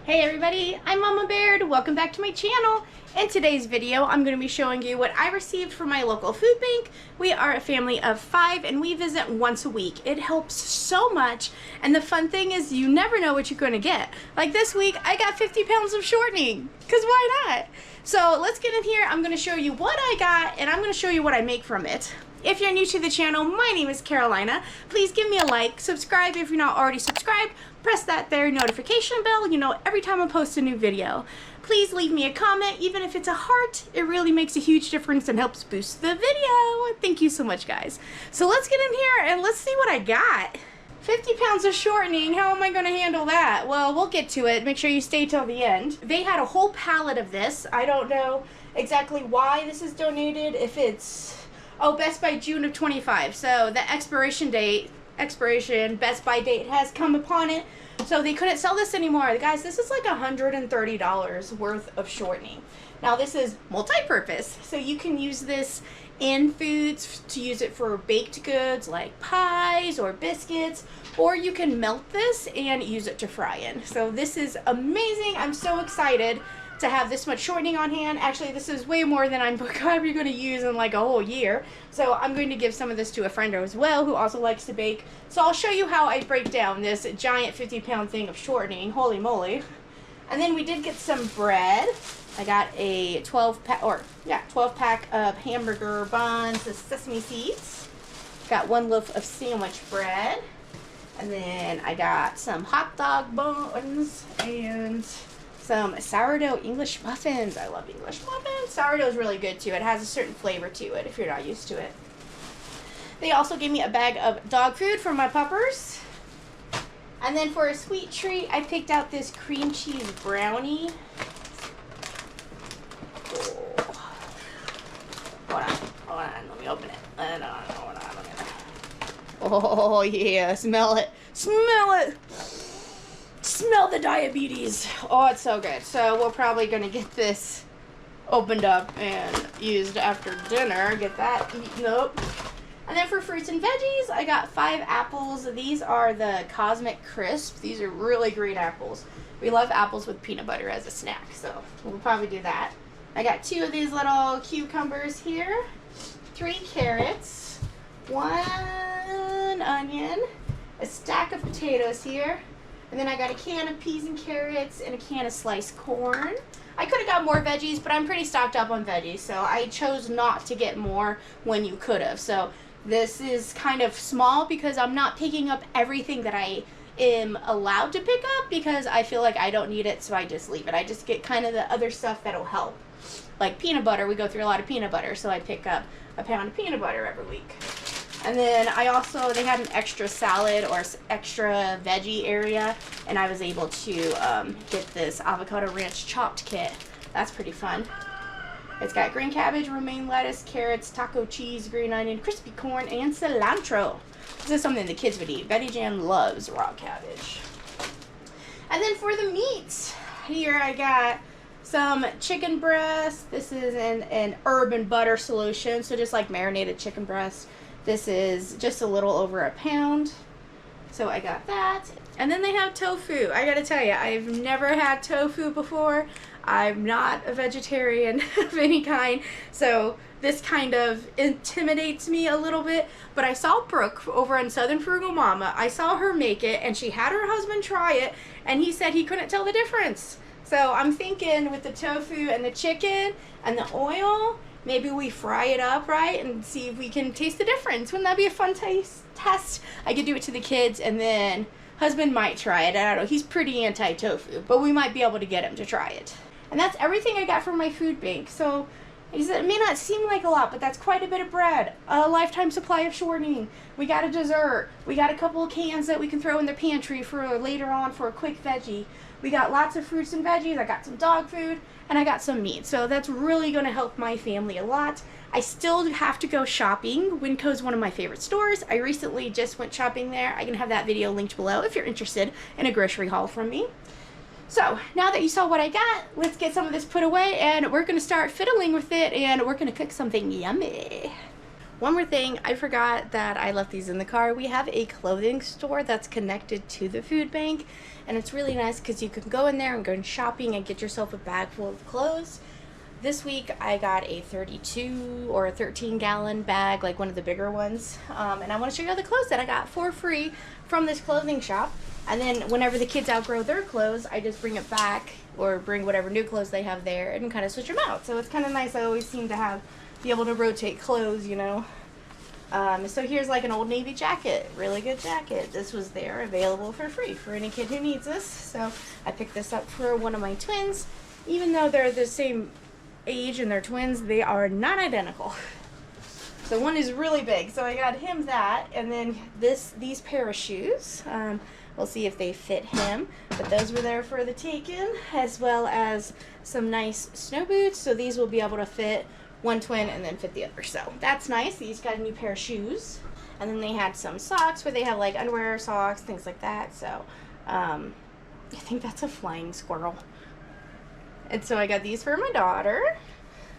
Hey everybody, I'm Mama Baird. Welcome back to my channel. In today's video, I'm going to be showing you what I received from my local food bank. We are a family of 5 and we visit once a week. It helps so much, and the fun thing is you never know what you're going to get. Like this week, I got 50 pounds of shortening, because why not? So let's get in here. I'm going to show you what I got, and I'm going to show you what I make from it. If you're new to the channel, my name is Carolina. Please give me a like, subscribe if you're not already subscribed, press that there notification bell, you know, every time I post a new video. Please leave me a comment, even if it's a heart. It really makes a huge difference and helps boost the video. Thank you so much, guys. So let's get in here and let's see what I got. 50 pounds of shortening, how am I gonna handle that? Well, we'll get to it. Make sure you stay till the end. They had a whole pallet of this. I don't know exactly why this is donated, if it's, oh, Best by June of 25. So the Best by date has come upon it. So they couldn't sell this anymore. Guys, this is like $130 worth of shortening. Now this is multi-purpose. So you can use this in foods, to use it for baked goods like pies or biscuits, or you can melt this and use it to fry in. So this is amazing. I'm so excited to have this much shortening on hand. Actually, this is way more than I'm probably going to use in like a whole year. So I'm going to give some of this to a friend as well who also likes to bake. So I'll show you how I break down this giant 50-pound thing of shortening. Holy moly. And then we did get some bread. I got a 12 pack of hamburger buns with sesame seeds. Got 1 loaf of sandwich bread. And then I got some hot dog buns and some sourdough English muffins. I love English muffins. Sourdough is really good too. It has a certain flavor to it if you're not used to it. They also gave me a bag of dog food for my puppers. And then for a sweet treat, I picked out this cream cheese brownie. Oh. Hold on, let me open it. Hold on. Oh yeah, smell it. Smell it! Smell the diabetes. Oh, it's so good. So we're probably gonna get this opened up and used after dinner. Get that eaten up. And then for fruits and veggies, I got 5 apples. These are the Cosmic Crisp. These are really great apples. We love apples with peanut butter as a snack, so we'll probably do that. I got 2 of these little cucumbers here, 3 carrots, 1 onion, a stack of potatoes here, and then I got a can of peas and carrots and a can of sliced corn. I could have got more veggies, but I'm pretty stocked up on veggies, so I chose not to get more when you could have. So this is kind of small because I'm not picking up everything that I am allowed to pick up because I feel like I don't need it, so I just leave it. I just get kind of the other stuff that'll help. Like peanut butter, we go through a lot of peanut butter, so I pick up a pound of peanut butter every week. And then they had an extra salad or extra veggie area, and I was able to get this avocado ranch chopped kit. That's pretty fun. It's got green cabbage, romaine lettuce, carrots, taco cheese, green onion, crispy corn, and cilantro. This is something the kids would eat. Betty Jan loves raw cabbage. And then for the meats, here I got some chicken breast. This is an herb and butter solution, so just like marinated chicken breast. This is just a little over a pound, so I got that. And then they have tofu. I gotta tell you, I've never had tofu before. I'm not a vegetarian of any kind, so this kind of intimidates me a little bit. But I saw Brooke over in Southern Frugal Mama. I saw her make it, and she had her husband try it, and he said he couldn't tell the difference. So I'm thinking with the tofu and the chicken and the oil, maybe we fry it up, right, and see if we can taste the difference. Wouldn't that be a fun test? I could do it to the kids, and then husband might try it. I don't know. He's pretty anti-tofu, but we might be able to get him to try it. And that's everything I got from my food bank. So it may not seem like a lot, but that's quite a bit of bread. A lifetime supply of shortening. We got a dessert. We got a couple of cans that we can throw in the pantry for later on for a quick veggie. We got lots of fruits and veggies. I got some dog food, and I got some meat. So that's really going to help my family a lot. I still have to go shopping. Winco is one of my favorite stores. I recently just went shopping there. I can have that video linked below if you're interested in a grocery haul from me. So now that you saw what I got, let's get some of this put away, and we're going to start fiddling with it, and we're going to cook something yummy. One more thing, I forgot that I left these in the car. We have a clothing store that's connected to the food bank, and it's really nice because you can go in there and go shopping and get yourself a bag full of clothes. This week I got a 32 or a 13-gallon bag, like one of the bigger ones, and I want to show you all the clothes that I got for free from this clothing shop. And then whenever the kids outgrow their clothes, I just bring it back or bring whatever new clothes they have there and kind of switch them out. So it's kind of nice. I always seem to be able to rotate clothes, you know. So here's like an Old Navy jacket, really good jacket. This was there available for free for any kid who needs this. So I picked this up for one of my twins. Even though they're the same age and they're twins, they are not identical. So one is really big, so I got him that, and then these pair of shoes. We'll see if they fit him, but those were there for the taking, as well as some nice snow boots. So these will be able to fit one twin and then fit the other. So that's nice. These got a new pair of shoes, and then they had some socks where they have like underwear, socks, things like that. So I think that's a flying squirrel. And so I got these for my daughter.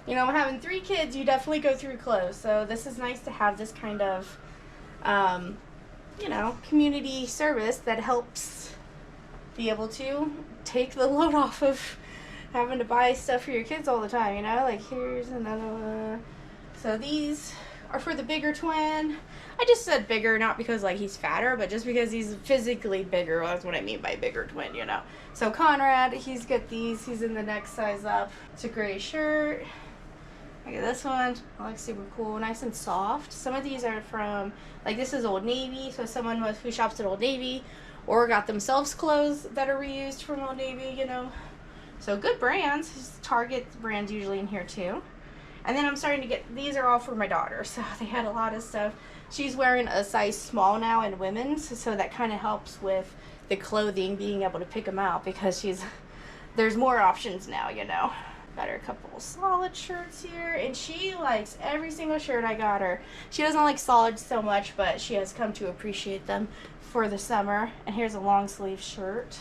You know, having 3 kids, you definitely go through clothes. So this is nice to have this kind of, you know, community service that helps be able to take the load off of having to buy stuff for your kids all the time, you know? Like, here's another one. So these are for the bigger twin. I just said bigger, not because, like, he's fatter, but just because he's physically bigger. That's what I mean by bigger twin, you know? So Conrad, he's got these. He's in the next size up. It's a gray shirt. Look at this one. It looks super cool. Nice and soft. Some of these are from, like, this is Old Navy. So someone who shops at Old Navy or got themselves clothes that are reused from Old Navy, you know. So good brands. Target brands usually in here too. And then I'm starting to get, these are all for my daughter. So they had a lot of stuff. She's wearing a size small now in women's. So that kind of helps with the clothing, being able to pick them out because there's more options now, you know. Got her a couple solid shirts here, and she likes every single shirt I got her. She doesn't like solids so much, but she has come to appreciate them for the summer. And here's a long sleeve shirt.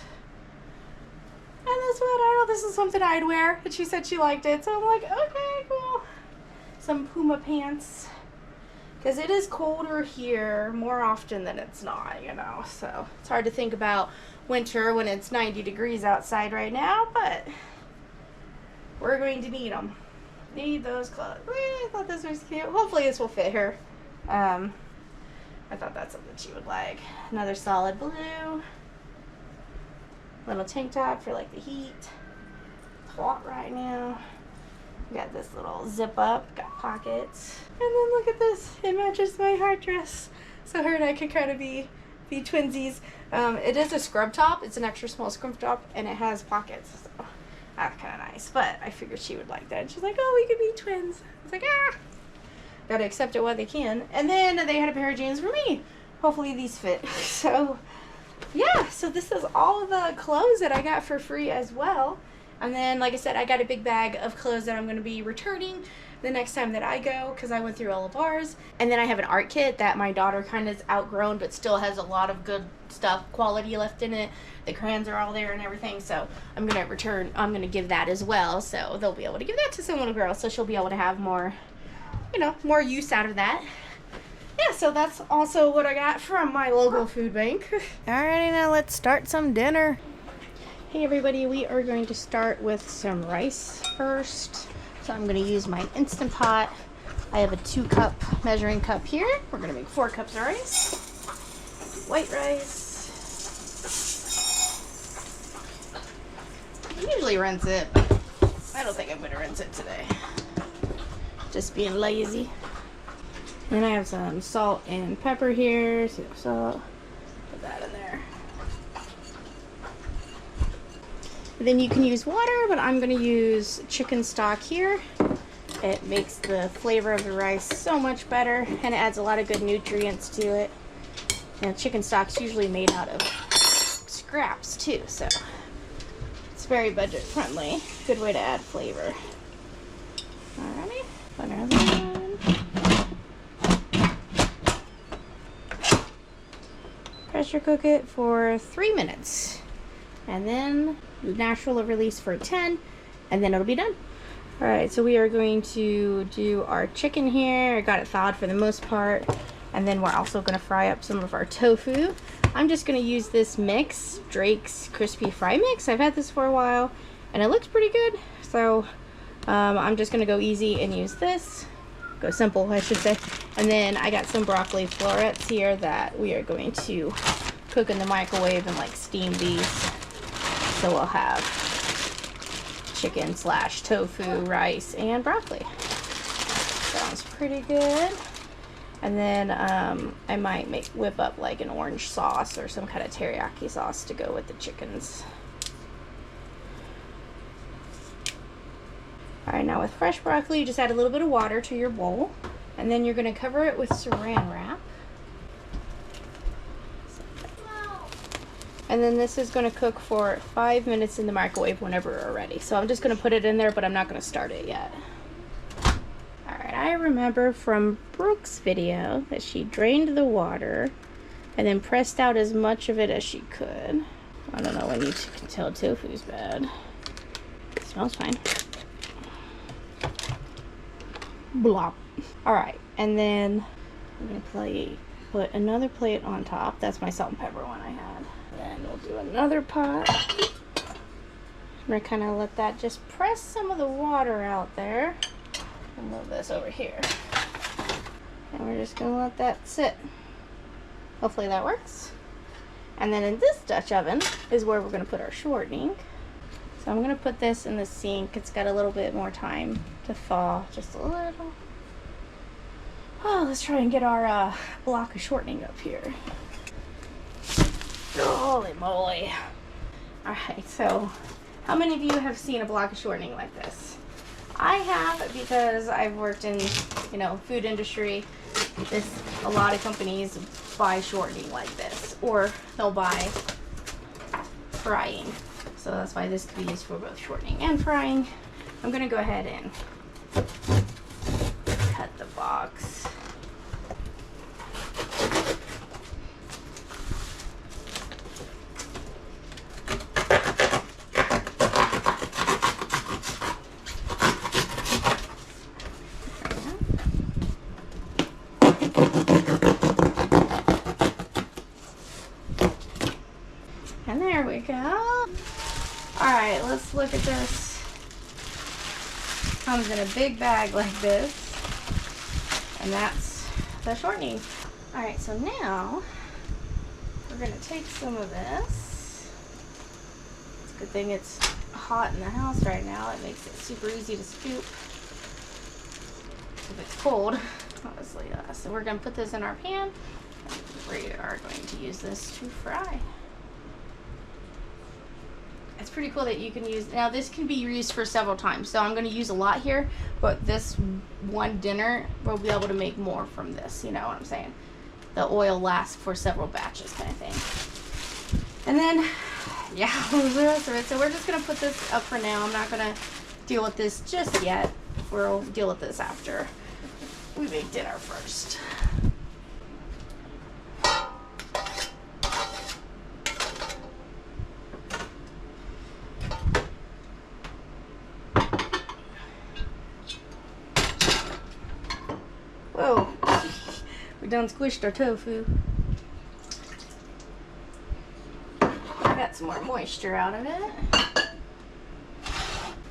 And this one, I don't know, this is something I'd wear. And she said she liked it, so I'm like, okay, cool. Some Puma pants. Because it is colder here more often than it's not, you know. So it's hard to think about winter when it's 90 degrees outside right now, but we're going to need them. Need those clothes. I thought this was cute. Hopefully this will fit her. I thought that's something she would like. Another solid blue. Little tank top for like the heat. It's hot right now. Got this little zip up. Got pockets. And then look at this. It matches my heart dress. So her and I could kind of be twinsies. It is a scrub top. It's an extra small scrub top, and it has pockets. So that's kind of nice, but I figured she would like that. And she's like, oh, we could be twins. I was like, ah. Gotta accept it while they can. And then they had a pair of jeans for me. Hopefully these fit. So, yeah. So this is all of the clothes that I got for free as well. And then, like I said, I got a big bag of clothes that I'm going to be returning the next time that I go because I went through all of ours. And then I have an art kit that my daughter kind of has outgrown but still has a lot of good stuff, quality left in it. The crayons are all there and everything, so I'm going to give that as well. So they'll be able to give that to some little girl so she'll be able to have more, you know, more use out of that. Yeah, so that's also what I got from my local food bank. Alrighty, now let's start some dinner. Hey everybody, we are going to start with some rice first. So I'm going to use my Instant Pot. I have a 2-cup measuring cup here. We're going to make 4 cups of rice. White rice. I usually rinse it, but I don't think I'm going to rinse it today. Just being lazy. Then I have some salt and pepper here. So salt. Put that in there. Then you can use water, but I'm going to use chicken stock here. It makes the flavor of the rice so much better, and it adds a lot of good nutrients to it. And chicken stock's usually made out of scraps too, so it's very budget friendly. Good way to add flavor. Alrighty, put another one. Pressure cook it for 3 minutes. And then natural release for 10, and then it'll be done. All right, so we are going to do our chicken here. I got it thawed for the most part. And then we're also gonna fry up some of our tofu. I'm just gonna use this mix, Drake's Crispy Fry Mix. I've had this for a while and it looks pretty good. So I'm just gonna go easy and use this. Go simple, I should say. And then I got some broccoli florets here that we are going to cook in the microwave and like steam these. So we'll have chicken slash tofu, rice, and broccoli. Sounds pretty good. And then I might whip up like an orange sauce or some kind of teriyaki sauce to go with the chickens. Alright, now with fresh broccoli, you just add a little bit of water to your bowl. And then you're going to cover it with saran wrap. And then this is going to cook for 5 minutes in the microwave whenever we're ready. So I'm just going to put it in there, but I'm not going to start it yet. Alright, I remember from Brooke's video that she drained the water and then pressed out as much of it as she could. I don't know when you can tell tofu's bad. It smells fine. Blop. Alright, and then I'm going to put another plate on top. That's my salt and pepper one I had. Then we'll do another pot. I'm going to kind of let that just press some of the water out there. And move this over here. And we're just going to let that sit. Hopefully that works. And then in this Dutch oven is where we're going to put our shortening. So I'm going to put this in the sink. It's got a little bit more time to thaw, just a little. Oh, let's try and get our block of shortening up here. Holy moly. Alright, so how many of you have seen a block of shortening like this? I have, because I've worked in, you know, food industry. A lot of companies buy shortening like this, or they'll buy frying. So that's why this could be used for both shortening and frying. I'm gonna go ahead and cut the box. And there we go. Alright, let's look at this. Comes in a big bag like this. And that's the shortening. Alright, so now we're going to take some of this. It's a good thing it's hot in the house right now. It makes it super easy to scoop. If it's cold, obviously. So we're going to put this in our pan. We are going to use this to fry. It's pretty cool that you can use, now this can be used for several times, so I'm going to use a lot here, but this one dinner we'll be able to make more from this, you know what I'm saying? The oil lasts for several batches kind of thing. And then, yeah, the rest of it. So we're just going to put this up for now. I'm not going to deal with this just yet. We'll deal with this after we make dinner first. Whoa, we done squished our tofu. I got some more moisture out of it.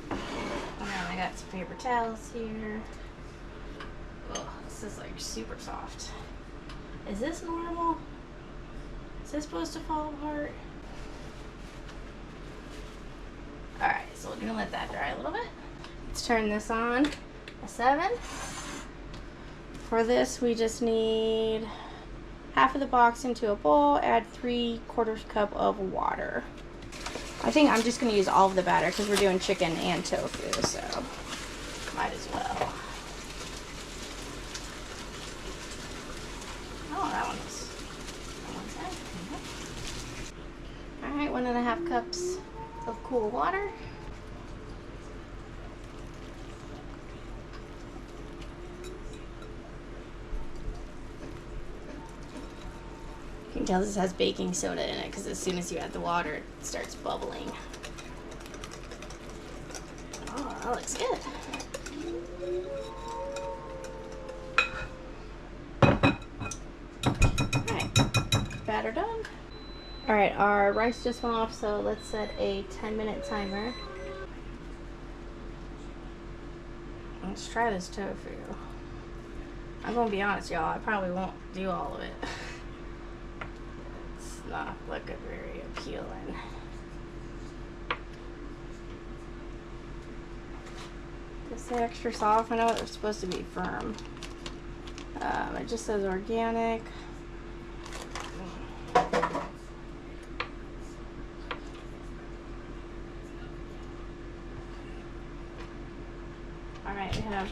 And I got some paper towels here. Oh, this is like super soft. Is this normal? Is this supposed to fall apart? Alright, so we're gonna let that dry a little bit. Let's turn this on. A 7. For this, we just need half of the box into a bowl, add 3/4 cup of water. I think I'm just going to use all of the batter because we're doing chicken and tofu, so might as well. Oh, that one's in. Alright, 1.5 cups of cool water. You can tell this has baking soda in it because as soon as you add the water, it starts bubbling. Oh, that looks good. Alright, our rice just went off, so let's set a 10-minute timer. Let's try this tofu. I'm gonna be honest, y'all, I probably won't do all of it. It's not looking very appealing. Just say extra soft. I know they're supposed to be firm. It just says organic. Alright, we have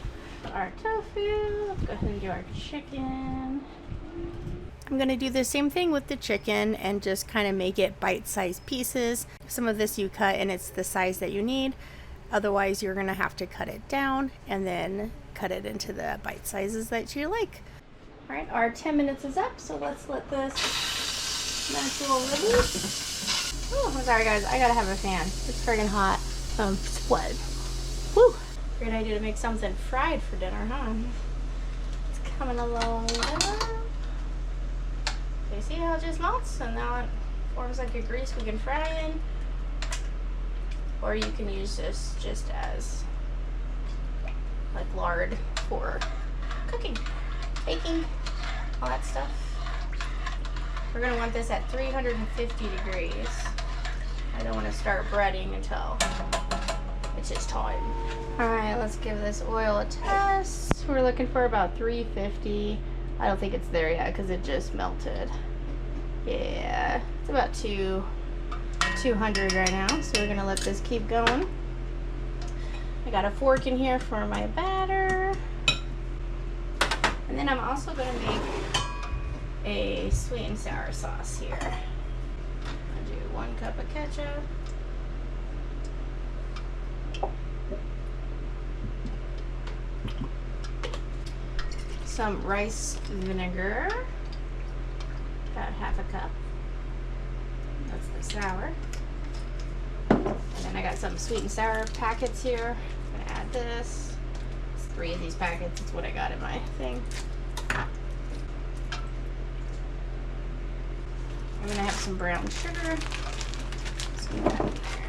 our tofu. Let's go ahead and do our chicken. I'm going to do the same thing with the chicken and just kind of make it bite-sized pieces. Some of this you cut and it's the size that you need. Otherwise, you're going to have to cut it down and then cut it into the bite sizes that you like. Alright, our 10 minutes is up, so let's let this natural release. Oh, I'm sorry guys, I gotta have a fan. It's friggin' hot. Sweat. Woo! Great idea to make something fried for dinner, huh? It's coming along well. Okay, see how it just melts? And now it forms like a grease we can fry in. Or you can use this just as like lard for cooking, baking, all that stuff. We're gonna want this at 350 degrees. I don't want to start breading until it's just time. All right, let's give this oil a test. We're looking for about 350. I don't think it's there yet because it just melted. Yeah, it's about 200 right now, so we're gonna let this keep going. I got a fork in here for my batter. And then I'm also gonna make a sweet and sour sauce here. I'll do 1 cup of ketchup. Some rice vinegar, about 1/2 cup. That's the sour. And then I got some sweet and sour packets here. I'm gonna add this. It's 3 of these packets. It's what I got in my thing. I'm gonna have some brown sugar. Just gonna add it there.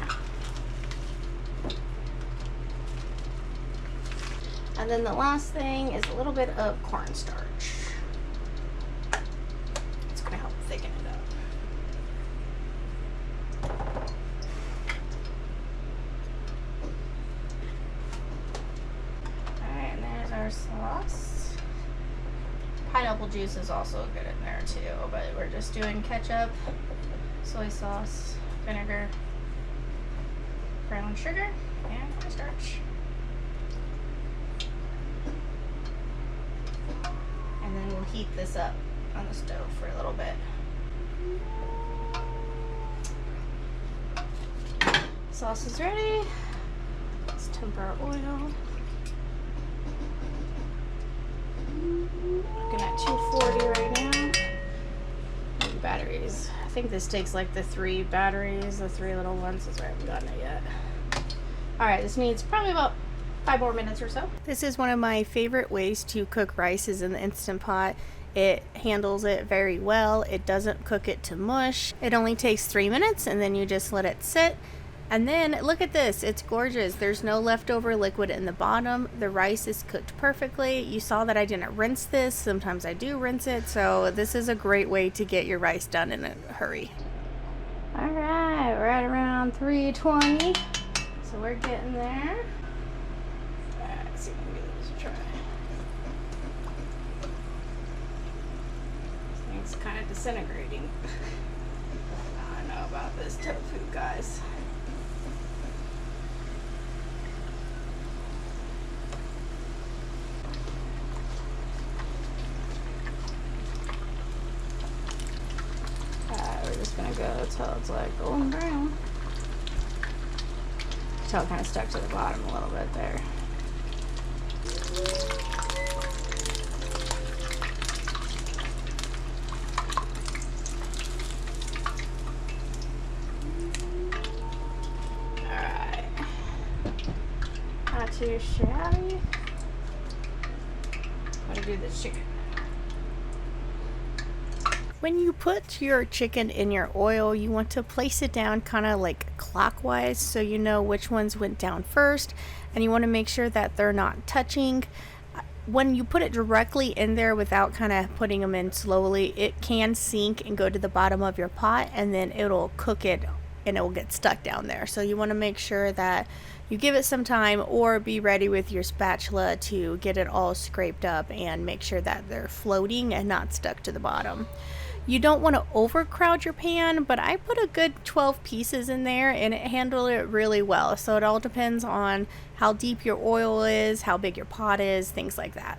And then the last thing is a little bit of cornstarch. It's gonna help thicken it up. Alright, and there's our sauce. Pineapple juice is also good in there too, but we're just doing ketchup, soy sauce, vinegar, brown sugar, and cornstarch. And then we'll heat this up on the stove for a little bit. Sauce is ready. Let's temper our oil. Looking at 240 right now. And batteries. I think this takes like the 3 batteries, the 3 little ones, since I haven't gotten it yet. Alright, this needs probably about 5 more minutes or so. This is one of my favorite ways to cook rice is in the Instant Pot. It handles it very well. It doesn't cook it to mush. It only takes 3 minutes and then you just let it sit. And then look at this, it's gorgeous. There's no leftover liquid in the bottom. The rice is cooked perfectly. You saw that I didn't rinse this. Sometimes I do rinse it. So this is a great way to get your rice done in a hurry. All right, we're at around 320. So we're getting there. Let's see if we can give this a try. This thing's kind of disintegrating. I don't know about this tofu, guys. We're just gonna go till it's like golden brown. Till it kind of stuck to the bottom a little bit there. Alright. Not too shabby. I'm gonna do the chicken. When you put your chicken in your oil, you want to place it down kind of like clockwise so you know which ones went down first, and you want to make sure that they're not touching. When you put it directly in there without kind of putting them in slowly, it can sink and go to the bottom of your pot, and then it'll cook it and it will get stuck down there. So you want to make sure that you give it some time, or be ready with your spatula to get it all scraped up and make sure that they're floating and not stuck to the bottom. You don't want to overcrowd your pan, but I put a good 12 pieces in there and it handled it really well. So it all depends on how deep your oil is, how big your pot is, things like that.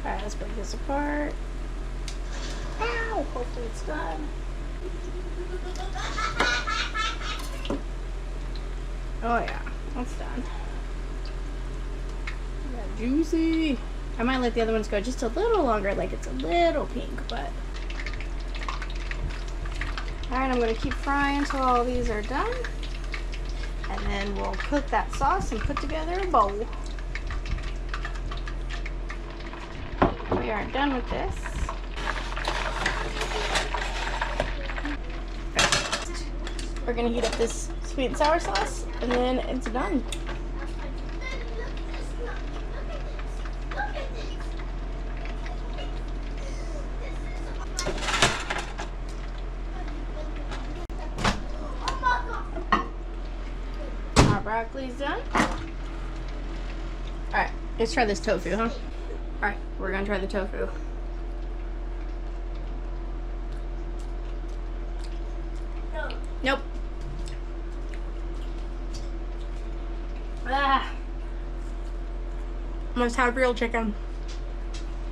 Alright, let's break this apart. Ow! Hopefully it's done. Oh yeah, that's done. Yeah, juicy. I might let the other ones go just a little longer, like it's a little pink, but... Alright, I'm going to keep frying until all these are done. And then we'll cook that sauce and put together a bowl. We are done with this. We're gonna heat up this sweet and sour sauce, and then it's done. Our broccoli's done. Alright, let's try this tofu, huh? Alright, we're gonna try the tofu. Nope. Ah. Must have real chicken.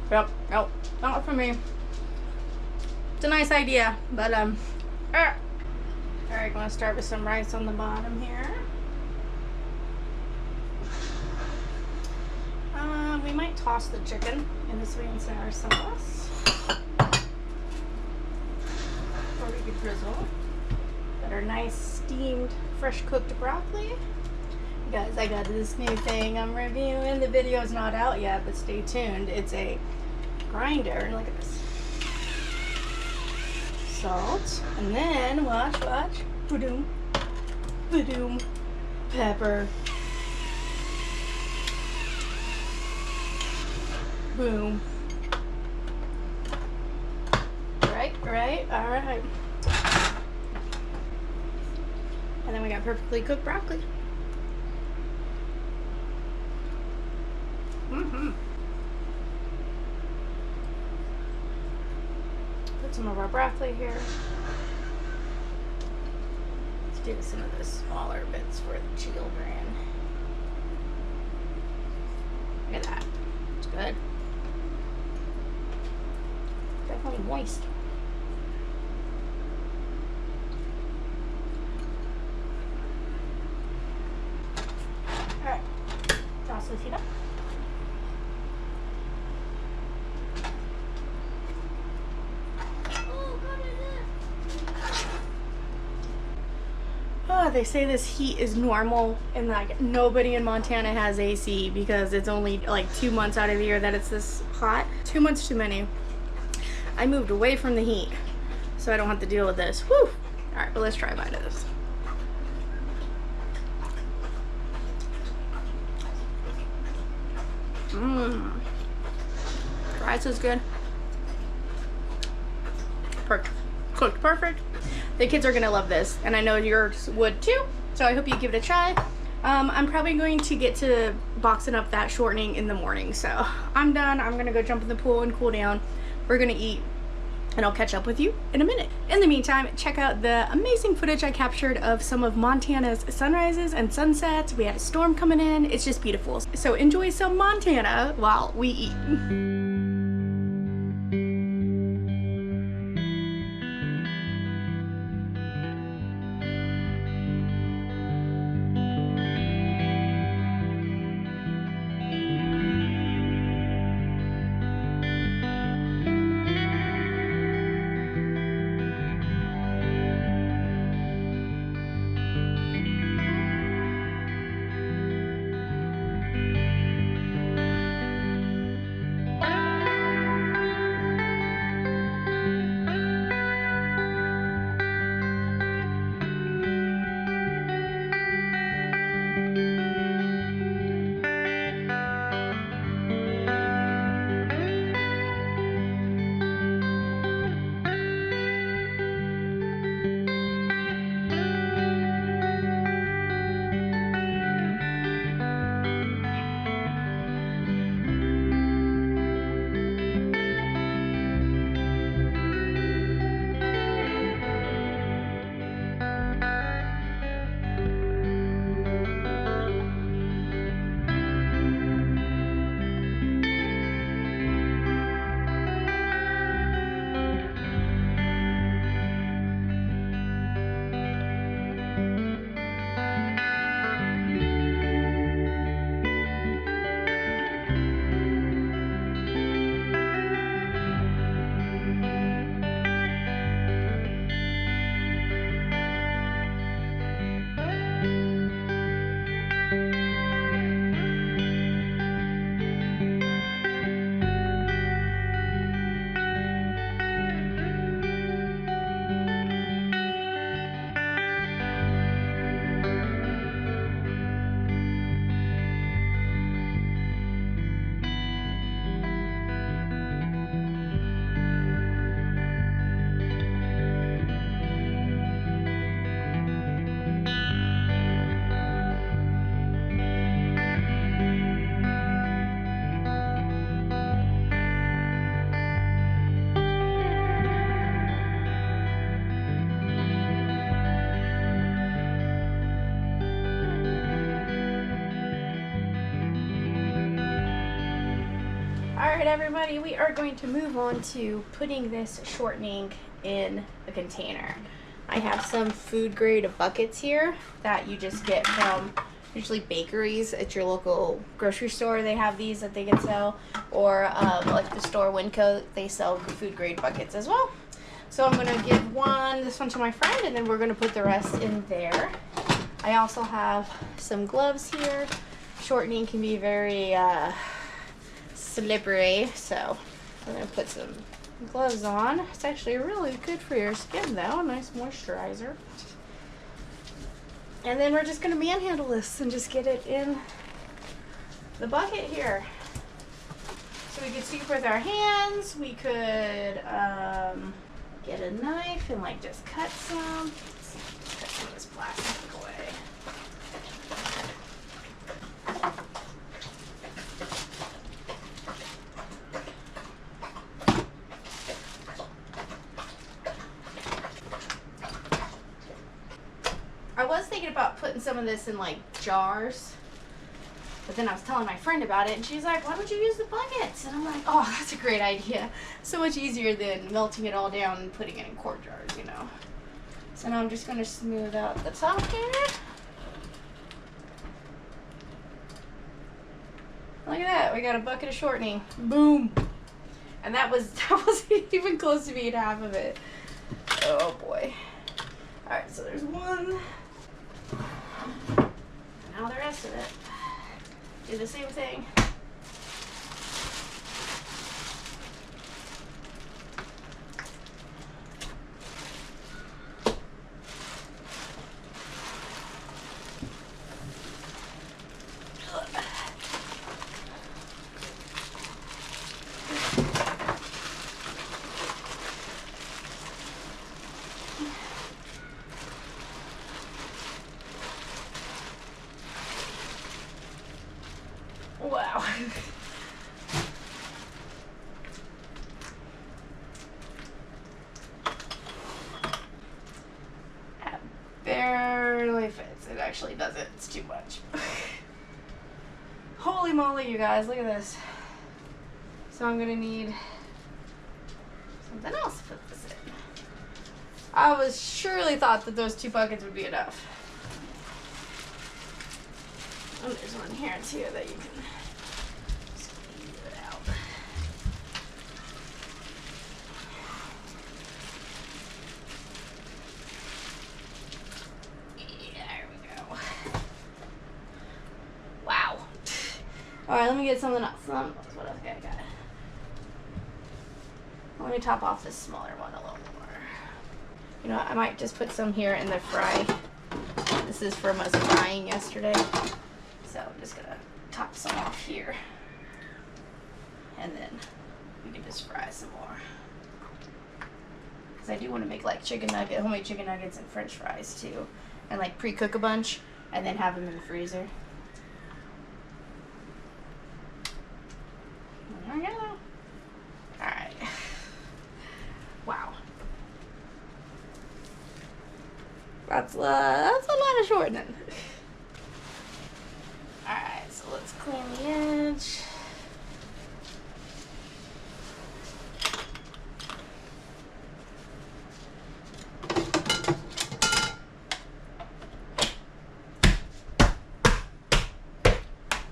Yep, nope, not for me. It's a nice idea, but Alright, gonna start with some rice on the bottom here. We might toss the chicken in the sweet and sour sauce. Or we could drizzle. Got our nice steamed, fresh cooked broccoli. Guys, I got this new thing I'm reviewing. The video's not out yet, but stay tuned. It's a grinder. Look at this. Salt. And then, watch. Ba-doom. Ba-doom. Pepper. Boom. Right. Alright. And then we got perfectly cooked broccoli. Put some of our broccoli here. Let's do some of the smaller bits for the children. Look at that. It's good. Definitely moist. Alright. Toss this heat up. They say this heat is normal and like nobody in Montana has AC because it's only like 2 months out of the year that it's this hot. 2 months too many. I moved away from the heat so I don't have to deal with this. Whew! Alright, but let's try a bite of this. Rice is good. Perfect. Cooked perfect. The kids are gonna love this, and I know yours would too, so I hope you give it a try. I'm probably going to get to boxing up that shortening in the morning, so I'm done. I'm gonna go jump in the pool and cool down. We're gonna eat, and I'll catch up with you in a minute. In the meantime, check out the amazing footage I captured of some of Montana's sunrises and sunsets. We had a storm coming in. It's just beautiful. So enjoy some Montana while we eat. everybody, we are going to move on to putting this shortening in a container. I have some food grade buckets here that you just get from usually bakeries at your local grocery store. They have these that they can sell, or like the store Winco, they sell food grade buckets as well. So I'm gonna give this one to my friend, and then we're gonna put the rest in there. I also have some gloves here. Shortening can be very slippery, so I'm gonna put some gloves on. It's actually really good for your skin though, nice moisturizer. And then we're just gonna manhandle this and just get it in the bucket here. So we could scoop with our hands, we could get a knife and like just cut some. Let's cut some of this plastic away. I was thinking about putting some of this in like jars, but then I was telling my friend about it and she's like, why don't you use the buckets? And I'm like, oh, that's a great idea. So much easier than melting it all down and putting it in quart jars, you know. So now I'm just gonna smooth out the top here. Look at that, we got a bucket of shortening. Boom. And that wasn't even close to being half of it. Oh boy. Alright, so there's one. Now the rest of it. Do the same thing. Wow. That barely fits. It actually doesn't. It's too much. Holy moly, you guys. Look at this. So I'm going to need something else to put this in. I surely thought that those 2 buckets would be enough. Oh, there's one here too that you can squeeze it out. Yeah, there we go. Wow. Alright, let me get something else. What else I got? Let me top off this smaller one a little more. You know what, I might just put some here in the fry. This is from us frying yesterday. So I'm just gonna top some off here, and then we can just fry some more. Because I do want to make like homemade chicken nuggets and French fries too, and like pre-cook a bunch and then have them in the freezer. There we go. All right. Wow. That's a lot of shortening. Alright, so let's clean the edge.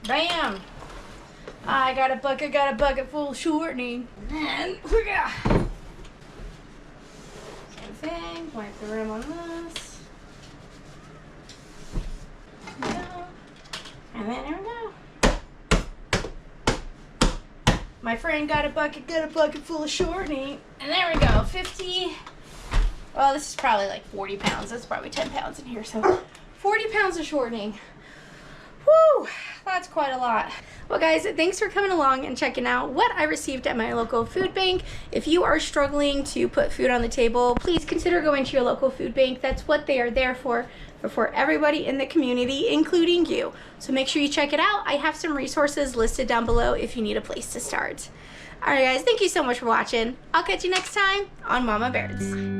Bam! I got a bucket full of shortening. And we got same thing, wipe the rim on this. And then there we go. My friend got a bucket full of shortening. And there we go, 50. Well, this is probably like 40 pounds. That's probably 10 pounds in here. So 40 pounds of shortening. Woo, that's quite a lot. Well guys, thanks for coming along and checking out what I received at my local food bank. If you are struggling to put food on the table, please consider going to your local food bank. That's what they are there for everybody in the community, including you. So make sure you check it out. I have some resources listed down below if you need a place to start. Alright guys, thank you so much for watching. I'll catch you next time on Mama Beards.